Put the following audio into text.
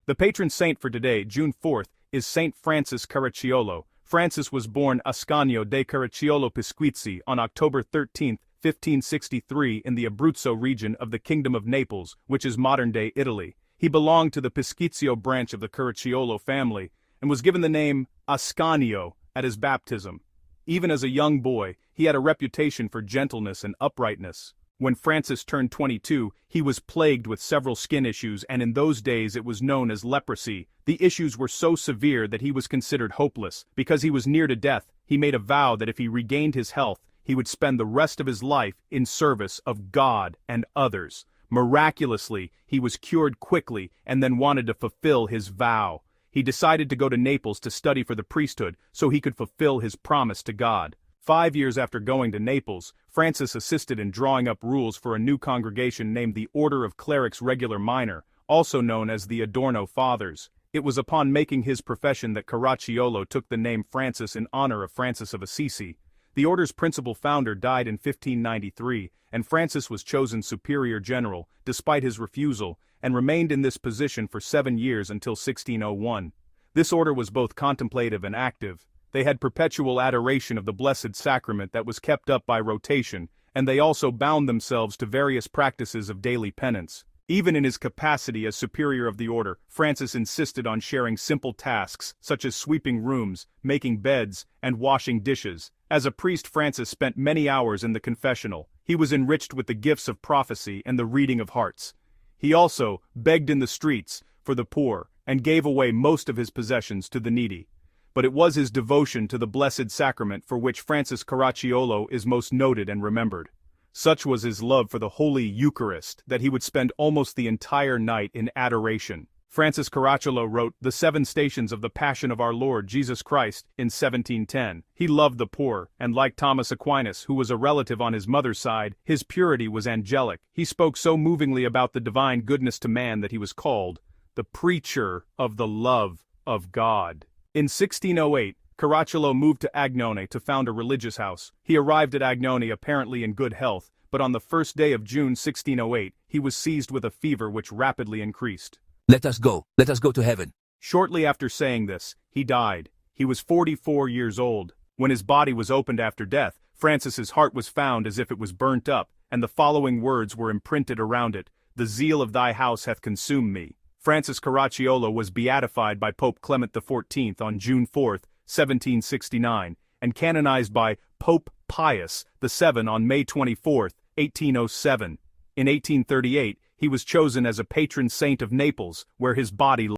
The patron saint for today, June 4th, is Saint Francis Caracciolo. Francis was born Ascanio de Caracciolo Pisquizi on October 13, 1563 in the Abruzzo region of the Kingdom of Naples, which is modern-day Italy. He belonged to the Pisquizio branch of the Caracciolo family, and was given the name Ascanio at his baptism. Even as a young boy, he had a reputation for gentleness and uprightness. When Francis turned 22, he was plagued with several skin issues, and in those days it was known as leprosy. The issues were so severe that he was considered hopeless. Because he was near to death, he made a vow that if he regained his health, he would spend the rest of his life in service of God and others. Miraculously, he was cured quickly and then wanted to fulfill his vow. He decided to go to Naples to study for the priesthood so he could fulfill his promise to God. 5 years after going to Naples, Francis assisted in drawing up rules for a new congregation named the Order of Clerics Regular Minor, also known as the Adorno Fathers. It was upon making his profession that Caracciolo took the name Francis in honor of Francis of Assisi. The order's principal founder died in 1593, and Francis was chosen superior general, despite his refusal, and remained in this position for 7 years until 1601. This order was both contemplative and active. They had perpetual adoration of the Blessed Sacrament that was kept up by rotation, and they also bound themselves to various practices of daily penance. Even in his capacity as superior of the order, Francis insisted on sharing simple tasks such as sweeping rooms, making beds, and washing dishes. As a priest, Francis spent many hours in the confessional. He was enriched with the gifts of prophecy and the reading of hearts. He also begged in the streets for the poor and gave away most of his possessions to the needy. But it was his devotion to the Blessed Sacrament for which Francis Caracciolo is most noted and remembered. Such was his love for the Holy Eucharist that he would spend almost the entire night in adoration. Francis Caracciolo wrote The 7 Stations of the Passion of our Lord Jesus Christ in 1710. He loved the poor, and like Thomas Aquinas, who was a relative on his mother's side, his purity was angelic. He spoke so movingly about the divine goodness to man that he was called the preacher of the love of God. In 1608, Caracciolo moved to Agnone to found a religious house. He arrived at Agnone apparently in good health, but on the first day of June 1608, he was seized with a fever which rapidly increased. Let us go to heaven. Shortly after saying this, he died. He was 44 years old. When his body was opened after death, Francis's heart was found as if it was burnt up, and the following words were imprinted around it: The zeal of thy house hath consumed me. Francis Caracciolo was beatified by Pope Clement XIV on June 4, 1769, and canonized by Pope Pius VII on May 24, 1807. In 1838, he was chosen as a patron saint of Naples, where his body